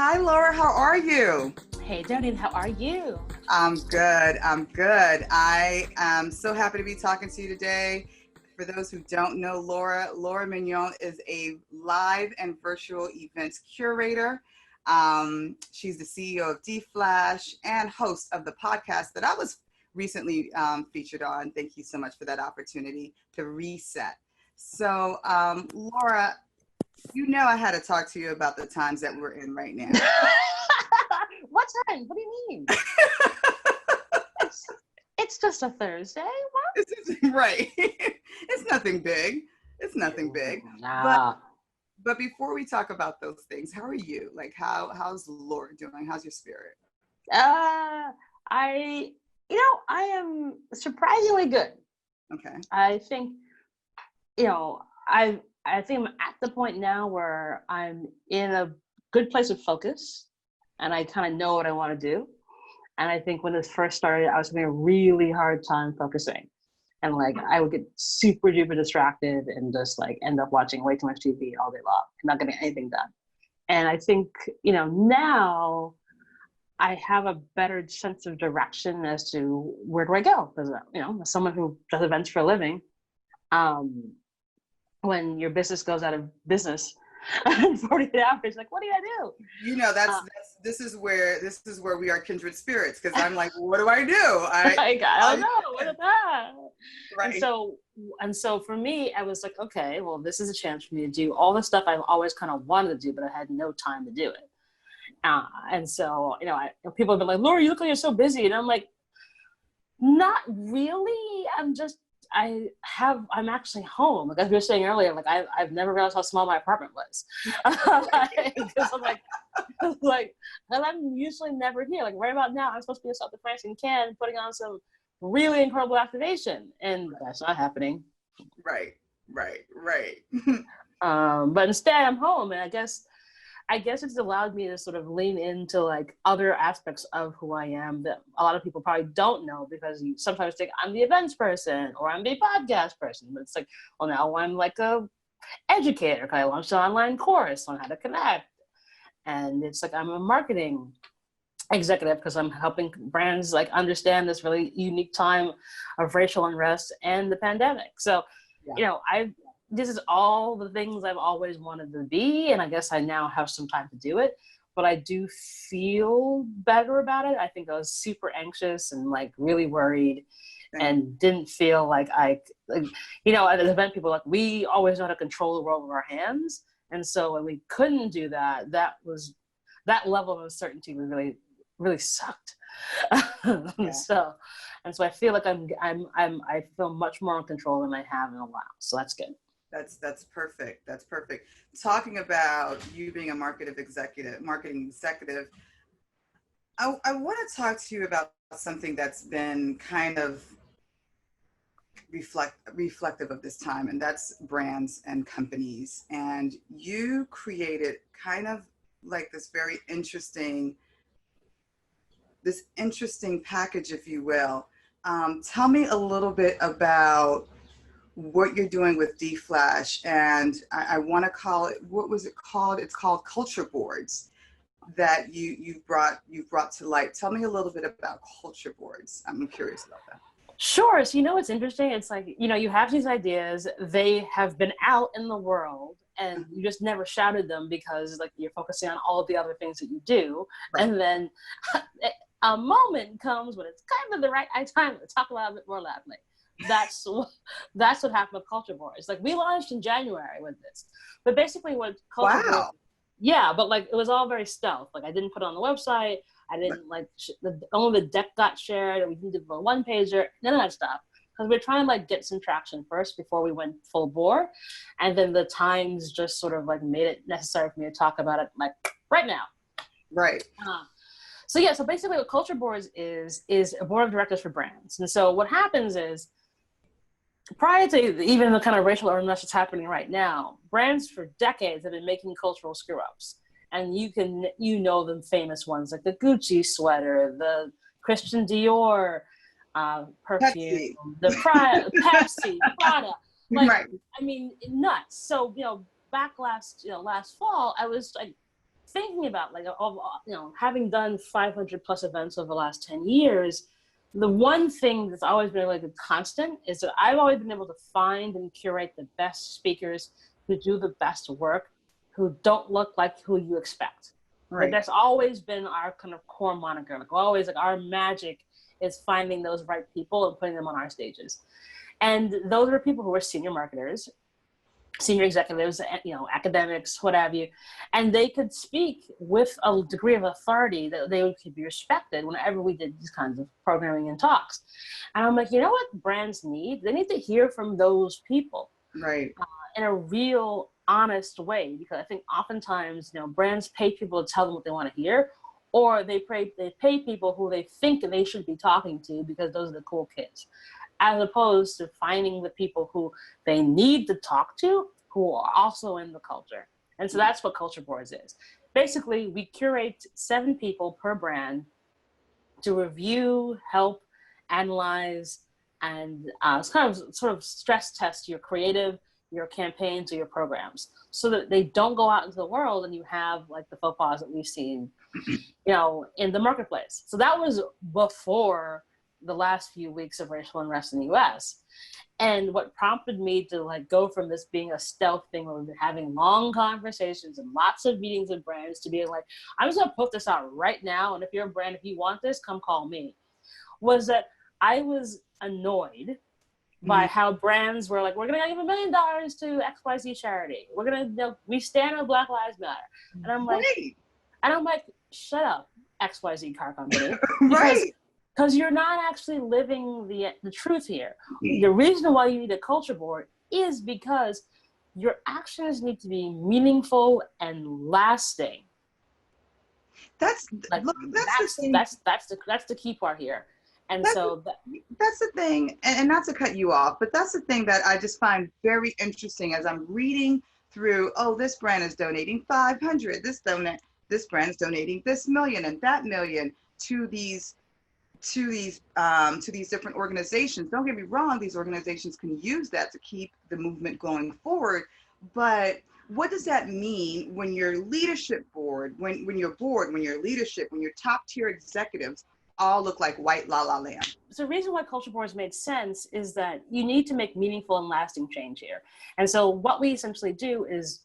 Hi, Laura. How are you? Hey, Darlene, how are you? I'm good. I'm good. I am so happy to be talking to you today. For those who don't know Laura Mignott is a live and virtual events curator. She's the CEO of DFlash and host of the podcast that I was recently featured on. Thank you so much for that opportunity to reset. So, Laura, you know I had to talk to you about the times that we're in right now. What time? What do you mean? it's just a Thursday. What? Right. It's nothing big. It's nothing big. Nah. But before we talk about those things, how are you? Like how's Laura doing? How's your spirit? I am surprisingly good. Okay. I think, I think I'm at the point now where I'm in a good place of focus and I kind of know what I want to do. And I think when this first started, I was having a really hard time focusing. And like, I would get super duper distracted and just like end up watching way too much TV all day long and not getting anything done. And I think, now I have a better sense of direction as to where do I go? Because, as someone who does events for a living, when your business goes out of business in 48 hours, like, what do I do? This is where we are kindred spirits, because I'm like, what do I do? I don't know. What is that? Right. And so for me, I was like, okay, well, this is a chance for me to do all the stuff I've always kind of wanted to do, but I had no time to do it. And so, people have been like, Laura, you look like you're so busy. And I'm like, not really. I'm actually home. Like as we were saying earlier, like I've never realized how small my apartment was. Because I'm usually never here. Like right about now, I'm supposed to be in South France and Cannes putting on some really incredible activation, and that's not happening. Right. But instead, I'm home, and I guess it's allowed me to sort of lean into like other aspects of who I am that a lot of people probably don't know, because you sometimes think I'm the events person or I'm the podcast person. But it's like, well, now I'm like a educator because I launched an online course on how to connect. And it's like I'm a marketing executive because I'm helping brands like understand this really unique time of racial unrest and the pandemic. So, this is all the things I've always wanted to be, and I guess I now have some time to do it, but I do feel better about it. I think I was super anxious and like really worried and didn't feel like at an event, people are like, we always know how to control the world with our hands. And so when we couldn't do that, that level of uncertainty was really, really sucked. Yeah. So I feel like I feel much more in control than I have in a while. So that's good. That's perfect. That's perfect. Talking about you being a marketing executive, I want to talk to you about something that's been kind of reflective of this time, and that's brands and companies. And you created kind of like this very interesting package, if you will. Tell me a little bit about what you're doing with DFlash, and I want to call it, what was it called? It's called Culture Boards that you've brought to light. Tell me a little bit about Culture Boards. I'm curious about that. Sure. So what's interesting? It's like, you have these ideas, they have been out in the world, and you just never shouted them because like you're focusing on all of the other things that you do. Right. And then a moment comes when it's kind of the right time to talk about it a bit more loudly. That's what happened with Culture Boards. Like we launched in January with this, but basically what Culture Boards, but like it was all very stealth. Like I didn't put it on the website. I didn't only the deck got shared. We didn't do a one pager, none of that stuff. Because we're trying to like get some traction first before we went full bore, and then the times just sort of like made it necessary for me to talk about it like right now. Right. So basically what Culture Boards is a board of directors for brands. And so what happens is, prior to even the kind of racial unrest that's happening right now, brands for decades have been making cultural screw-ups. And the famous ones like the Gucci sweater, the Christian Dior perfume, the Pepsi, Prada. Like, right. I mean, nuts. So, back last fall, I was like thinking about like, having done 500 plus events over the last 10 years, the one thing that's always been like a constant is that I've always been able to find and curate the best speakers who do the best work, who don't look like who you expect. Right. Like that's always been our kind of core moniker. Like always, like our magic is finding those right people and putting them on our stages. And those are people who are senior marketers, senior executives, academics, what have you, and they could speak with a degree of authority that they could be respected whenever we did these kinds of programming and talks. And I'm like, you know what brands need? They need to hear from those people, right, in a real, honest way. Because I think oftentimes, brands pay people to tell them what they want to hear, or they pay people who they think they should be talking to because those are the cool kids, as opposed to finding the people who they need to talk to, who are also in the culture. And so that's what Culture Boards is. Basically, we curate 7 people per brand to review, help, analyze, and sort of stress test your creative, your campaigns, or your programs, so that they don't go out into the world and you have like the faux pas that we've seen, in the marketplace. So that was before the last few weeks of racial unrest in the US. And what prompted me to like go from this being a stealth thing where we've been having long conversations and lots of meetings with brands to being like, I'm just gonna put this out right now. And if you're a brand, if you want this, come call me, was that I was annoyed by how brands were like, we're gonna give $1 million to XYZ charity. We're gonna, we stand on Black Lives Matter. And I'm like, shut up, XYZ car company. right. Because you're not actually living the truth here. The reason why you need a culture board is because your actions need to be meaningful and lasting. That's the key part here. And that's the thing, and not to cut you off, but that's the thing that I just find very interesting as I'm reading through, this brand is donating 500, this brand is donating this million and that million to these different organizations. Don't get me wrong, these organizations can use that to keep the movement going forward, but what does that mean when your leadership board, when your leadership, when your top tier executives all look like white la la land? So the reason why culture boards made sense is that you need to make meaningful and lasting change here. And so what we essentially do is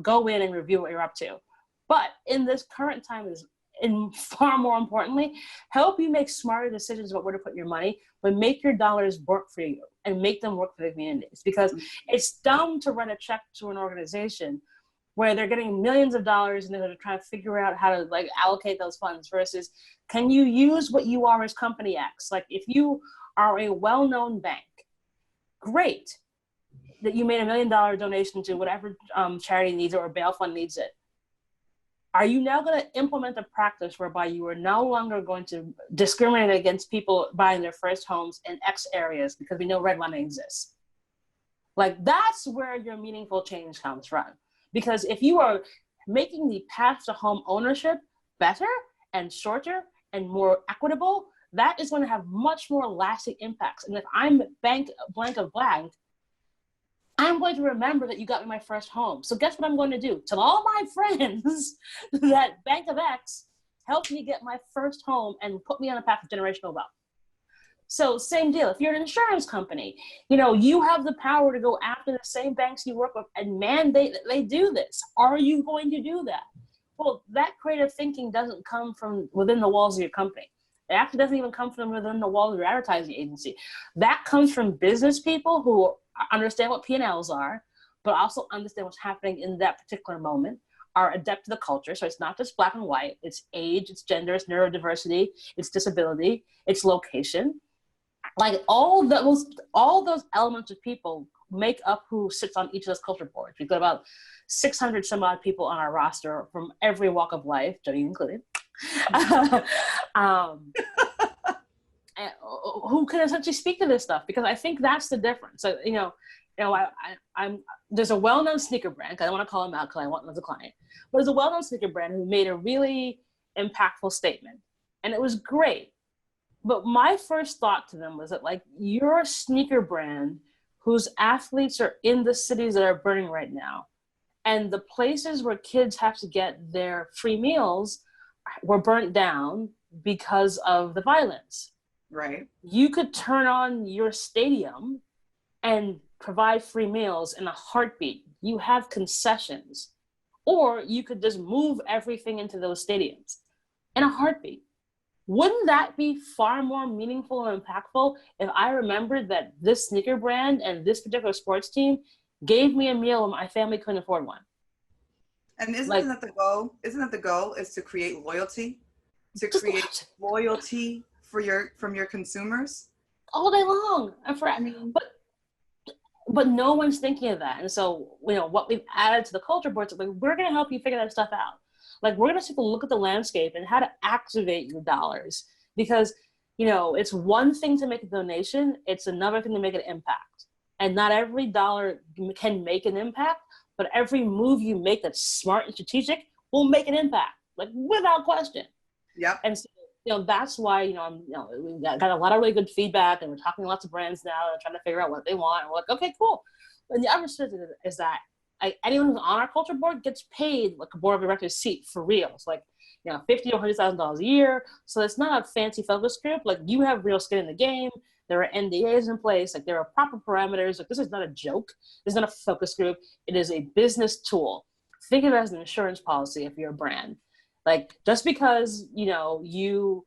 go in and review what you're up to. But in this current time is, and far more importantly, help you make smarter decisions about where to put your money, but make your dollars work for you and make them work for the communities. Because it's dumb to run a check to an organization where they're getting millions of dollars and they're going to try to figure out how to like allocate those funds versus, can you use what you are as company X? Like if you are a well-known bank, great that you made $1 million donation to whatever charity needs it or bail fund needs it. Are you now going to implement a practice whereby you are no longer going to discriminate against people buying their first homes in X areas because we know redlining exists? Like that's where your meaningful change comes from. Because if you are making the path to home ownership better and shorter and more equitable, that is going to have much more lasting impacts. And if I'm blank of blank, I'm going to remember that you got me my first home. So guess what I'm going to do? Tell all my friends that Bank of X helped me get my first home and put me on a path of generational wealth. So same deal. If you're an insurance company, you have the power to go after the same banks you work with and mandate that they do this. Are you going to do that? Well, that creative thinking doesn't come from within the walls of your company. It actually doesn't even come from within the walls of your advertising agency. That comes from business people who understand what P&Ls are, but also understand what's happening in that particular moment, are adept to the culture. So it's not just black and white, it's age, it's gender, it's neurodiversity, it's disability, it's location. Like all those elements of people make up who sits on each of those culture boards. We've got about 600 some odd people on our roster from every walk of life, Jody included, who can essentially speak to this stuff, because I think that's the difference. So, I'm there's a well-known sneaker brand, I don't want to call him out because I want him as a client, but there's a well-known sneaker brand who made a really impactful statement, and it was great. But my first thought to them was that, like, you're a sneaker brand whose athletes are in the cities that are burning right now. And the places where kids have to get their free meals were burnt down because of the violence. Right. You could turn on your stadium and provide free meals in a heartbeat. You have concessions. Or you could just move everything into those stadiums in a heartbeat. Wouldn't that be far more meaningful and impactful if I remembered that this sneaker brand and this particular sports team gave me a meal when my family couldn't afford one? And isn't Like, that the goal? Isn't that the goal, is to create loyalty? To create loyalty from your consumers? all day long. I mean, But no one's thinking of that. And so, what we've added to the culture boards, like, we're going to help you figure that stuff out. Like, we're going to take a look at the landscape and how to activate your dollars. Because, it's one thing to make a donation. It's another thing to make an impact. And not every dollar can make an impact, but every move you make that's smart and strategic will make an impact, like, without question. Yep. And so, that's why, we've got a lot of really good feedback, and we're talking to lots of brands now and trying to figure out what they want. And we're like, okay, cool. And the other thing is that anyone who's on our culture board gets paid like a board of directors seat for real. It's like, $50,000 to $100,000 a year. So it's not a fancy focus group. Like, you have real skin in the game. There are NDAs in place. Like, there are proper parameters. Like, this is not a joke. This is not a focus group. It is a business tool. Think of it as an insurance policy if you're a brand. Like, just because, you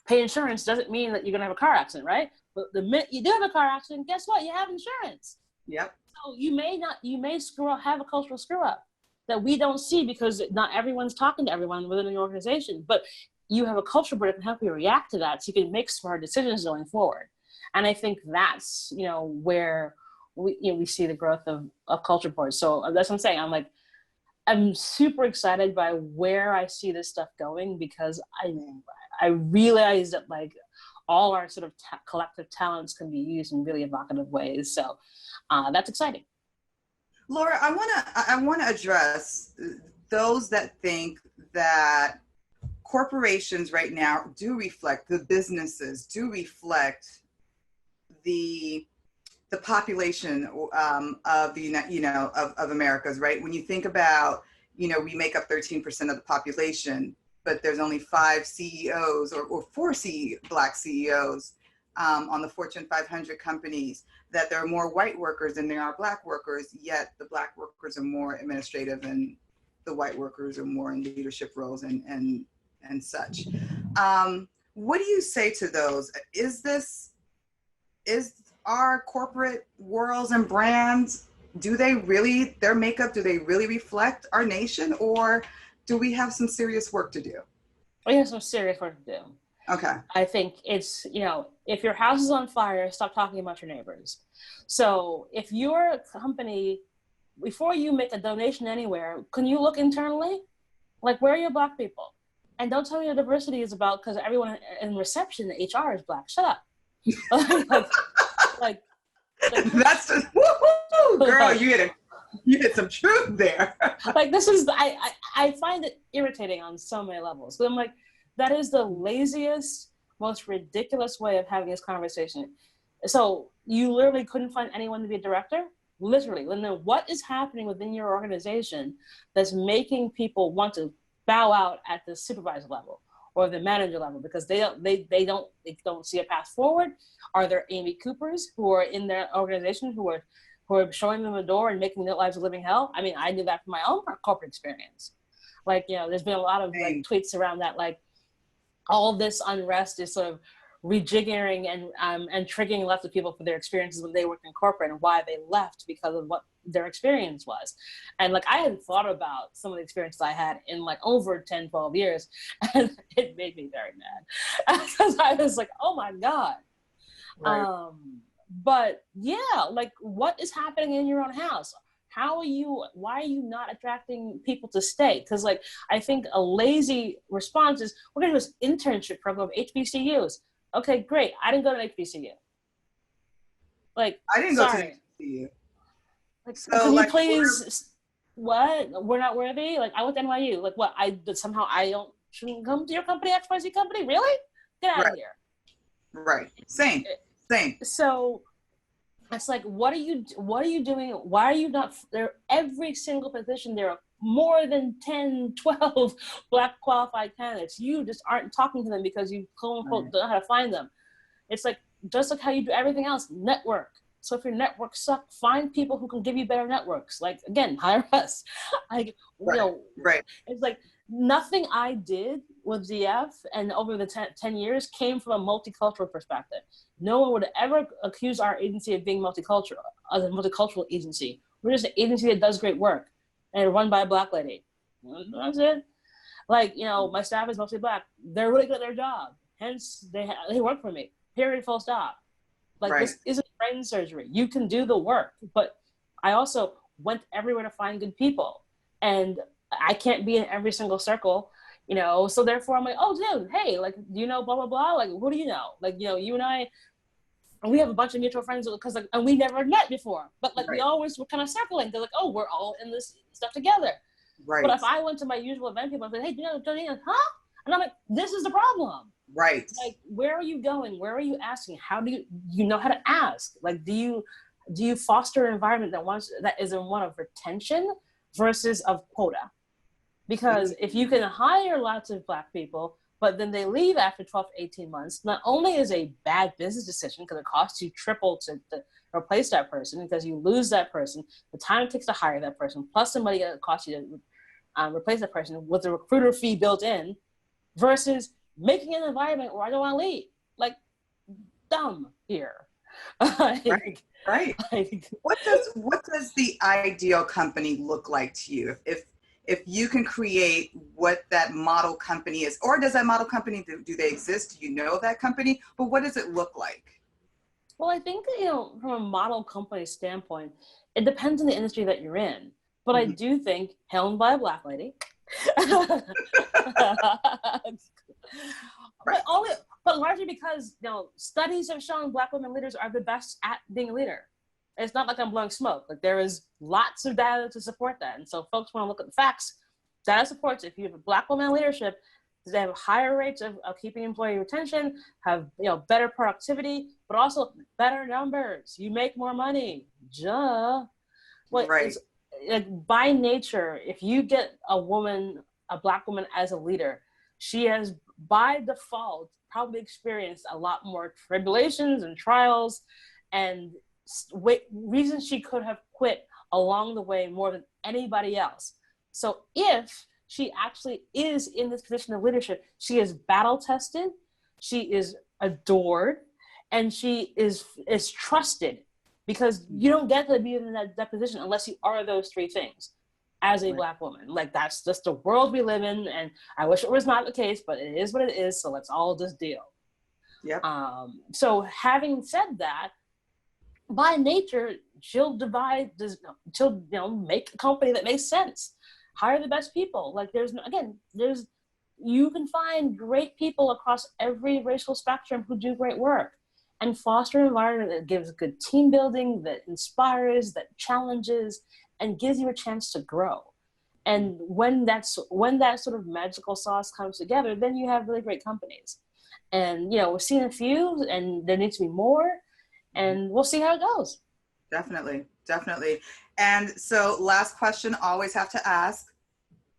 pay insurance doesn't mean that you're going to have a car accident, right? But the minute you do have a car accident, guess what? You have insurance. Yep. So you may screw up, have a cultural screw up that we don't see because not everyone's talking to everyone within the organization. But you have a culture board that can help you react to that so you can make smart decisions going forward. And I think that's, where we see the growth of culture boards. So that's what I'm saying. I'm super excited by where I see this stuff going, because I realize that, like, all our sort of collective talents can be used in really evocative ways. So that's exciting. Laura, I wanna address those that think that corporations right now do reflect, the businesses do reflect the population of the of Americas, right? When you think about, we make up 13% of the population, but there's only 5 CEOs or 4 Black CEOs on the Fortune 500 companies, that there are more white workers than there are Black workers, yet the Black workers are more administrative and the white workers are more in leadership roles and such. What do you say to those? Is our corporate worlds and brands, their makeup, do they really reflect our nation, or do we have some serious work to do? We have some serious work to do. Okay. I think it's, if your house is on fire, stop talking about your neighbors. So if your company, before you make a donation anywhere, can you look internally? Like, where are your Black people? And don't tell me your diversity is about because everyone in reception, HR is Black. Shut up. like that's just, woo-hoo, girl, you hit some truth there. Like, this is, I find it irritating on so many levels. But I'm like, that is the laziest, most ridiculous way of having this conversation. So you literally couldn't find anyone to be a director? Literally. And then what is happening within your organization that's making people want to bow out at the supervisor level or the manager level because they don't see a path forward? Are there Amy Coopers who are in their organization who are showing them the door and making their lives a living hell? I mean, I knew that from my own corporate experience. Like, there's been a lot of like tweets around that, like, all this unrest is sort of rejiggering and triggering lots of people for their experiences when they worked in corporate and why they left because of what their experience was. And like, I hadn't thought about some of the experiences I had in like over 10, 12 years. And it made me very mad because I was like, oh my God. Right. But yeah, like, what is happening in your own house? Why are you not attracting people to stay? Because like, I think a lazy response is, we're gonna do this internship program of HBCUs. Okay, great. I didn't go to an HBCU. Like, I didn't go to an HBCU. Like, so, can you please, what? We're not worthy? Like, I went to NYU. Like, what? Somehow I shouldn't come to your company, XYZ company? Really? Get out of here. Right. Same. So It's like, what are you doing? Why are you not there? Every single position, there are more than 10, 12 Black qualified candidates. You just aren't talking to them because you quote unquote don't know how to find them. It's like, just like how you do everything else, network. So if your network suck, find people who can give you better networks. Like, again, hire us. Like, you know, Right. it's like nothing I did with DF and over the 10 years came from a multicultural perspective. No one would ever accuse our agency of being multicultural, as a multicultural agency. We're just an agency that does great work and run by a Black lady. That's it. Like, you know, my staff is mostly Black. They're really good at their job. Hence, they work for me. Period, full stop. Like, this isn't brain surgery. You can do the work. But I also went everywhere to find good people. And I can't be in every single circle, you know? So therefore I'm like, oh, dude, hey, like, do you know blah, blah, blah? Like, who do you know? Like, you know, you and I, we have a bunch of mutual friends because, like, and we never met before. But, like, we always were kind of circling. They're like, oh, we're all in this stuff together. Right. But if I went to my usual event, people would say, hey, do you know, huh? And I'm like, this is the problem. Right. Like, where are you going? Where are you asking? How do you know how to ask? Like, do you foster an environment that is in one of retention versus of quota? Because if you can hire lots of Black people, but then they leave after 12 to 18 months, not only is a bad business decision because it costs you triple to replace that person, because you lose that person, the time it takes to hire that person, plus the money it costs you to replace that person with the recruiter fee built in, versus making an environment where I don't want to leave. Like, dumb here. Right. Like, what does the ideal company look like to you? If you can create what that model company is, or does that model company, do they exist? Do you know that company? But what does it look like? Well, I think, you know, from a model company standpoint, it depends on the industry that you're in. But I do think helmed by a Black lady. But largely because, you know, studies have shown Black women leaders are the best at being a leader. It's not like I'm blowing smoke. Like, there is lots of data to support that. And so folks want to look at the facts. Data supports, if you have a Black woman in leadership, they have higher rates of keeping employee retention, have, you know, better productivity, but also better numbers. You make more money. Like, by nature, if you get a Black woman as a leader, she has by default probably experienced a lot more tribulations and trials and reasons she could have quit along the way more than anybody else. So if she actually is in this position of leadership, she is battle tested, she is adored, and she is trusted, because you don't get to be in that position unless you are those three things as a Black woman. Like, that's just the world we live in, and I wish it was not the case, but it is what it is, so let's all just deal. Yep. So having said that, by nature, she'll make a company that makes sense. Hire the best people. Like, you can find great people across every racial spectrum who do great work, and foster an environment that gives good team building, that inspires, that challenges, and gives you a chance to grow. And when that sort of magical sauce comes together, then you have really great companies. And, you know, we've seen a few, and there needs to be more, and we'll see how it goes. Definitely. And so, last question, always have to ask,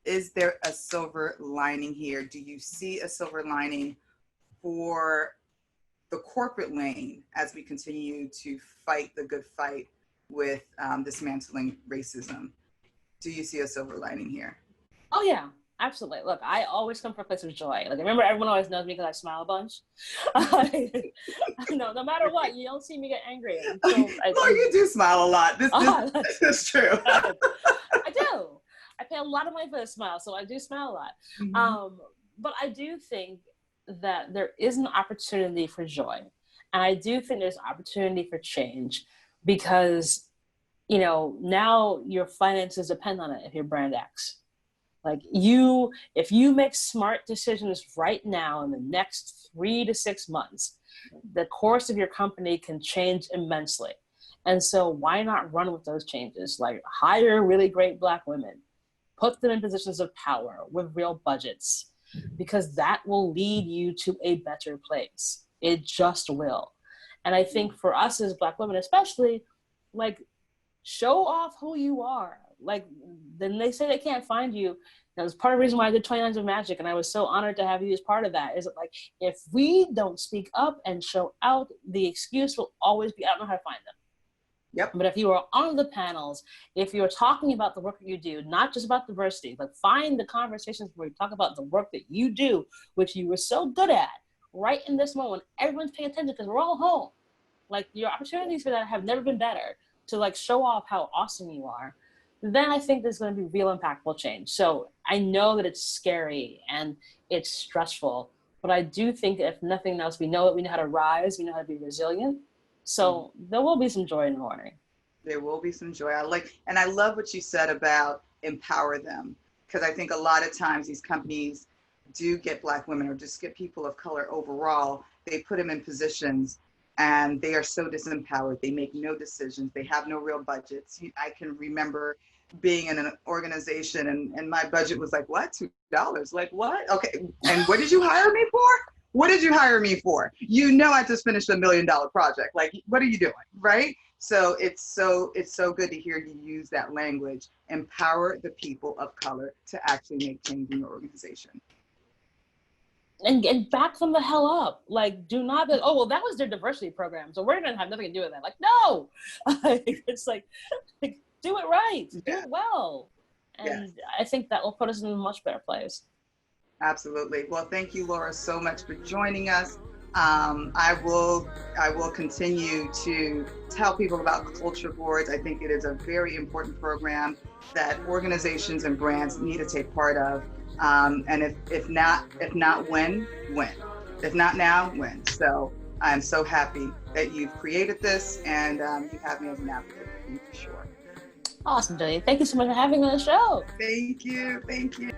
is there a silver lining here? Do you see a silver lining for the corporate lane as we continue to fight the good fight with dismantling racism? Do you see a silver lining here? Oh, yeah. Absolutely. Look, I always come from a place of joy. Like, remember, everyone always knows me because I smile a bunch. No matter what, you don't see me get angry. You do smile a lot. This is true. I do. I pay a lot of money for this smile, so I do smile a lot. Mm-hmm. But I do think that there is an opportunity for joy. And I do think there's opportunity for change, because, you know, now your finances depend on it if you're brand X. Like, if you make smart decisions right now in the next 3 to 6 months, the course of your company can change immensely. And so why not run with those changes? Like, hire really great Black women, put them in positions of power with real budgets, because that will lead you to a better place. It just will. And I think for us as Black women, especially, like, show off who you are. Like, then they say they can't find you. That was part of the reason why I did 29 of Magic, and I was so honored to have you as part of that. Is it like, if we don't speak up and show out, the excuse will always be, I don't know how to find them. Yep. But if you are on the panels, if you're talking about the work that you do, not just about diversity, but find the conversations where you talk about the work that you do, which you were so good at, right in this moment, everyone's paying attention because we're all home. Like, your opportunities for that have never been better, to like show off how awesome you are. Then I think there's going to be real impactful change. So I know that it's scary and it's stressful, but I do think if nothing else, we know how to rise, we know how to be resilient. So there will be some joy in the morning. There will be some joy. And I love what you said about empower them, because I think a lot of times these companies do get Black women or just get people of color overall. They put them in positions and they are so disempowered. They make no decisions. They have no real budgets. I can remember being in an organization and my budget was like, what, $2? Like, what? Okay. And what did you hire me for? What did you hire me for? You know, I just finished $1 million project. Like, what are you doing? Right? So it's so good to hear you use that language. Empower the people of color to actually make change in your organization. And back them the hell up. Like, do not be, oh, well, that was their diversity program, so we're gonna have nothing to do with that. Like, no. It's like, do it right, do it well. And I think that will put us in a much better place. Absolutely. Well, thank you, Laura, so much for joining us. I will continue to tell people about culture boards. I think it is a very important program that organizations and brands need to take part of. And if not when? If not now, when? So I'm so happy that you've created this and you have me as an advocate for sure. Awesome, Jenny. Thank you so much for having me on the show. Thank you. Thank you.